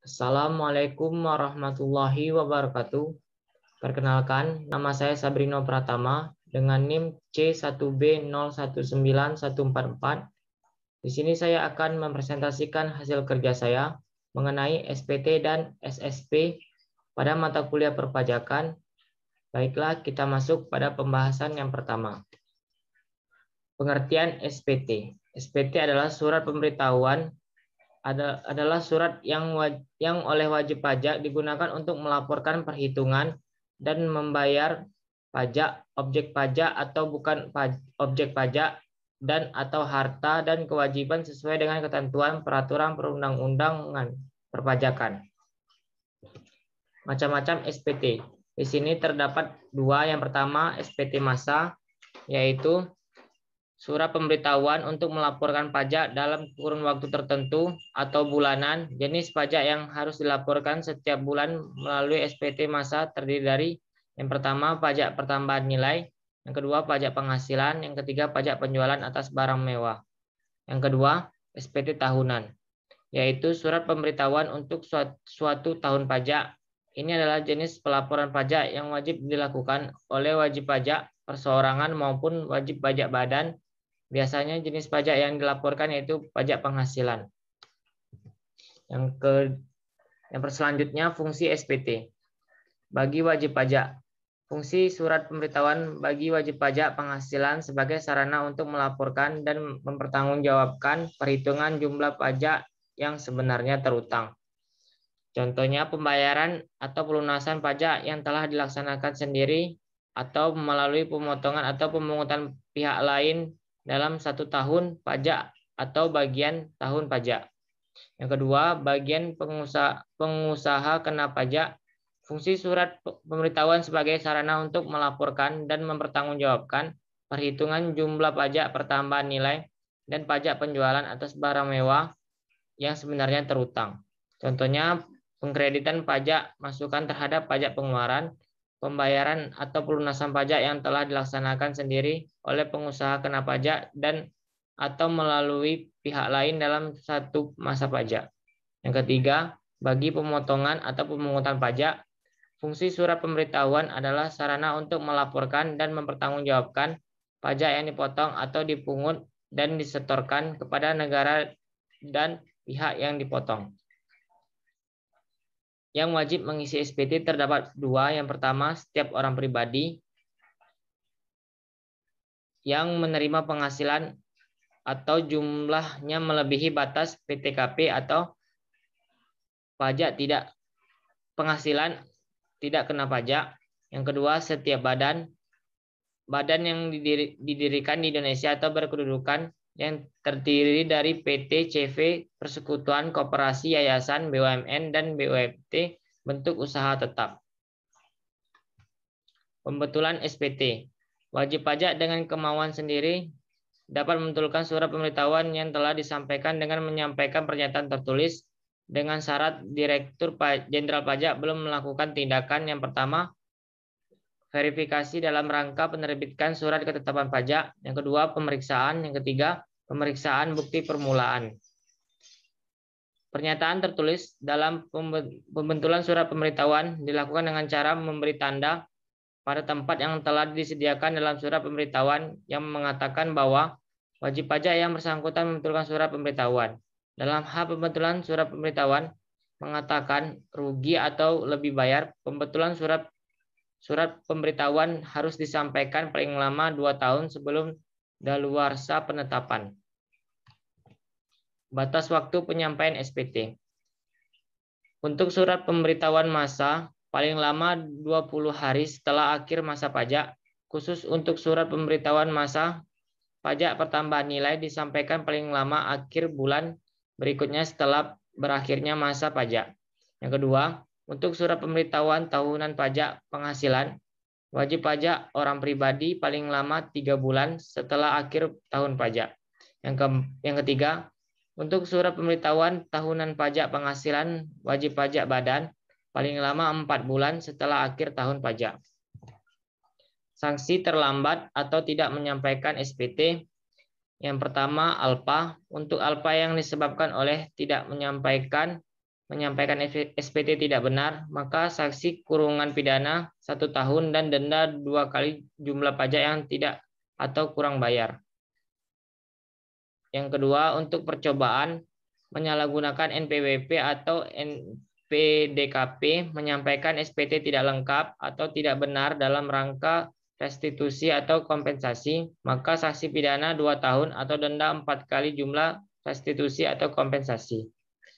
Assalamualaikum warahmatullahi wabarakatuh. Perkenalkan, nama saya Sabrino Pratama dengan NIM C1B019144. Di sini saya akan mempresentasikan hasil kerja saya mengenai SPT dan SSP pada mata kuliah perpajakan. Baiklah, kita masuk pada pembahasan yang pertama. Pengertian SPT. SPT adalah surat pemberitahuan adalah surat yang oleh wajib pajak digunakan untuk melaporkan perhitungan dan membayar pajak, objek pajak atau bukan objek pajak, dan atau harta dan kewajiban sesuai dengan ketentuan peraturan perundang-undangan perpajakan. Macam-macam SPT. Di sini terdapat dua. Yang pertama SPT massa, yaitu surat pemberitahuan untuk melaporkan pajak dalam kurun waktu tertentu atau bulanan. Jenis pajak yang harus dilaporkan setiap bulan melalui SPT massa terdiri dari yang pertama pajak pertambahan nilai, yang kedua pajak penghasilan, yang ketiga pajak penjualan atas barang mewah. Yang kedua SPT tahunan, yaitu surat pemberitahuan untuk suatu tahun pajak. Ini adalah jenis pelaporan pajak yang wajib dilakukan oleh wajib pajak perseorangan maupun wajib pajak badan. Biasanya jenis pajak yang dilaporkan yaitu pajak penghasilan. Yang selanjutnya fungsi SPT. Bagi wajib pajak. Fungsi surat pemberitahuan bagi wajib pajak penghasilan sebagai sarana untuk melaporkan dan mempertanggungjawabkan perhitungan jumlah pajak yang sebenarnya terutang. Contohnya pembayaran atau pelunasan pajak yang telah dilaksanakan sendiri atau melalui pemotongan atau pemungutan pihak lain dalam satu tahun pajak atau bagian tahun pajak. Yang kedua, bagian pengusaha kena pajak. Fungsi surat pemberitahuan sebagai sarana untuk melaporkan dan mempertanggungjawabkan perhitungan jumlah pajak pertambahan nilai dan pajak penjualan atas barang mewah yang sebenarnya terutang. Contohnya pengkreditan pajak masukan terhadap pajak pengeluaran, pembayaran atau pelunasan pajak yang telah dilaksanakan sendiri oleh pengusaha kena pajak dan atau melalui pihak lain dalam satu masa pajak. Yang ketiga, bagi pemotongan atau pemungutan pajak, fungsi surat pemberitahuan adalah sarana untuk melaporkan dan mempertanggungjawabkan pajak yang dipotong atau dipungut dan disetorkan kepada negara dan pihak yang dipotong. Yang wajib mengisi SPT terdapat dua. Yang pertama, setiap orang pribadi yang menerima penghasilan atau jumlahnya melebihi batas PTKP atau pajak tidak penghasilan tidak kena pajak. Yang kedua, setiap badan yang didirikan di Indonesia atau berkedudukan yang terdiri dari PT, CV, persekutuan, koperasi, yayasan, BUMN, dan BUMT bentuk usaha tetap. Pembetulan SPT. Wajib pajak dengan kemauan sendiri dapat membetulkan surat pemberitahuan yang telah disampaikan dengan menyampaikan pernyataan tertulis dengan syarat Direktur Jenderal Pajak belum melakukan tindakan. Yang pertama, verifikasi dalam rangka penerbitan surat ketetapan pajak. Yang kedua, pemeriksaan. Yang ketiga, pemeriksaan bukti permulaan. Pernyataan tertulis dalam pembentulan surat pemberitahuan dilakukan dengan cara memberi tanda pada tempat yang telah disediakan dalam surat pemberitahuan yang mengatakan bahwa wajib pajak yang bersangkutan membetulkan surat pemberitahuan. Dalam hal pembetulan surat pemberitahuan mengatakan rugi atau lebih bayar, pembetulan surat pemberitahuan harus disampaikan paling lama 2 tahun sebelum daluarsa penetapan. Batas waktu penyampaian SPT. Untuk surat pemberitahuan massa, paling lama 20 hari setelah akhir masa pajak. Khusus untuk surat pemberitahuan massa, pajak pertambahan nilai disampaikan paling lama akhir bulan berikutnya setelah berakhirnya masa pajak. Yang kedua, untuk surat pemberitahuan tahunan pajak penghasilan, wajib pajak orang pribadi paling lama 3 bulan setelah akhir tahun pajak. Yang ketiga, untuk surat pemberitahuan tahunan pajak penghasilan, wajib pajak badan paling lama 4 bulan setelah akhir tahun pajak. Sanksi terlambat atau tidak menyampaikan SPT. Yang pertama, ALPA. Untuk ALPA yang disebabkan oleh tidak menyampaikan menyampaikan SPT tidak benar, maka sanksi kurungan pidana 1 tahun dan denda 2 kali jumlah pajak yang tidak atau kurang bayar. Yang kedua, untuk percobaan menyalahgunakan NPWP atau NPDKP menyampaikan SPT tidak lengkap atau tidak benar dalam rangka restitusi atau kompensasi, maka sanksi pidana 2 tahun atau denda 4 kali jumlah restitusi atau kompensasi.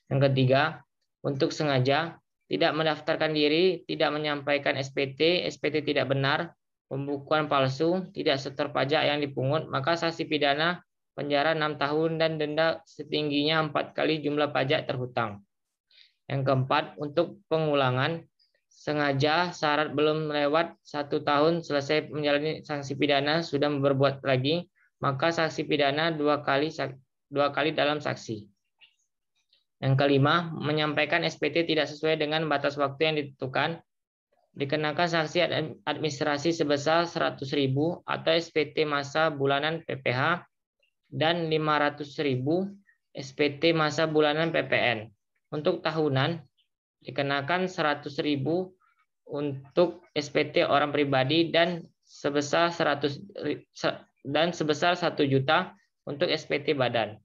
Yang ketiga, untuk sengaja tidak mendaftarkan diri, tidak menyampaikan SPT, SPT tidak benar, pembukuan palsu, tidak setor pajak yang dipungut, maka sanksi pidana penjara 6 tahun dan denda setingginya 4 kali jumlah pajak terhutang. Yang keempat, untuk pengulangan, sengaja syarat belum lewat 1 tahun selesai menjalani sanksi pidana sudah berbuat lagi, maka sanksi pidana 2 kali dalam saksi. Yang kelima, menyampaikan SPT tidak sesuai dengan batas waktu yang ditentukan, dikenakan sanksi administrasi sebesar 100.000 atau SPT masa bulanan PPh dan 500.000 SPT masa bulanan PPN. Untuk tahunan, dikenakan 100.000 untuk SPT orang pribadi dan sebesar 100 dan sebesar 1 juta untuk SPT badan.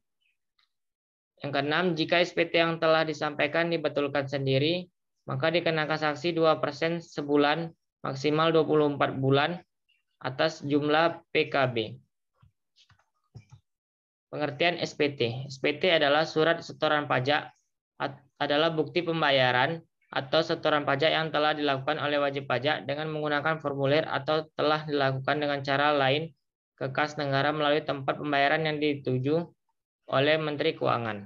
Yang keenam, jika SPT yang telah disampaikan dibetulkan sendiri, maka dikenakan sanksi 2% sebulan maksimal 24 bulan atas jumlah PKB. Pengertian SPT. SPT adalah surat setoran pajak, adalah bukti pembayaran atau setoran pajak yang telah dilakukan oleh wajib pajak dengan menggunakan formulir atau telah dilakukan dengan cara lain ke kas negara melalui tempat pembayaran yang dituju oleh Menteri Keuangan.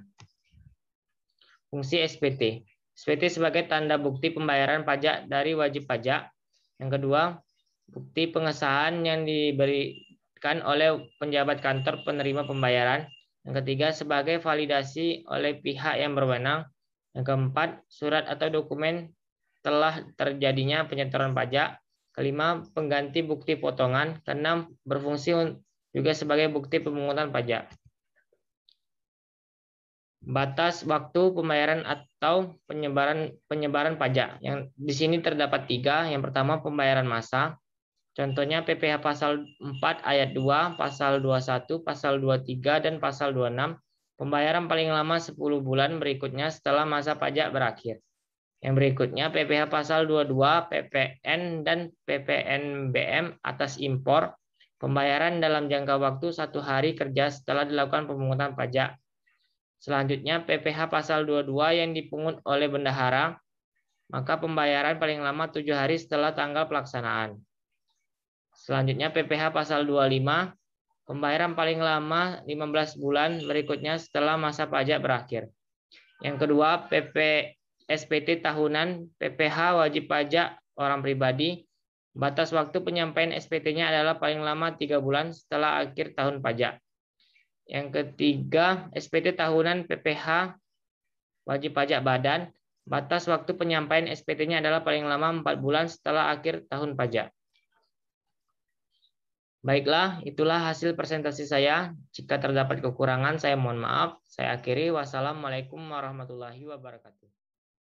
Fungsi SPT. SPT sebagai tanda bukti pembayaran pajak dari wajib pajak. Yang kedua, bukti pengesahan yang diberikan oleh penjabat kantor penerima pembayaran. Yang ketiga, sebagai validasi oleh pihak yang berwenang. Yang keempat, surat atau dokumen telah terjadinya penyetoran pajak. Kelima, pengganti bukti potongan. Keenam, berfungsi juga sebagai bukti pemungutan pajak. Batas waktu pembayaran atau penyebaran pajak. Yang di sini terdapat 3. Yang pertama, pembayaran massa. Contohnya PPh pasal 4 ayat 2, pasal 21, pasal 23 dan pasal 26. Pembayaran paling lama 10 bulan berikutnya setelah masa pajak berakhir. Yang berikutnya PPh pasal 22, PPN dan PPNBM atas impor. Pembayaran dalam jangka waktu 1 hari kerja setelah dilakukan pemungutan pajak. Selanjutnya PPh pasal 22 yang dipungut oleh bendahara, maka pembayaran paling lama 7 hari setelah tanggal pelaksanaan. Selanjutnya PPh pasal 25, pembayaran paling lama 15 bulan berikutnya setelah masa pajak berakhir. Yang kedua, SPT tahunan, PPh wajib pajak orang pribadi. Batas waktu penyampaian SPT-nya adalah paling lama 3 bulan setelah akhir tahun pajak. Yang ketiga, SPT tahunan PPh wajib pajak badan. Batas waktu penyampaian SPT-nya adalah paling lama 4 bulan setelah akhir tahun pajak. Baiklah, itulah hasil presentasi saya. Jika terdapat kekurangan, saya mohon maaf. Saya akhiri. Wassalamualaikum warahmatullahi wabarakatuh.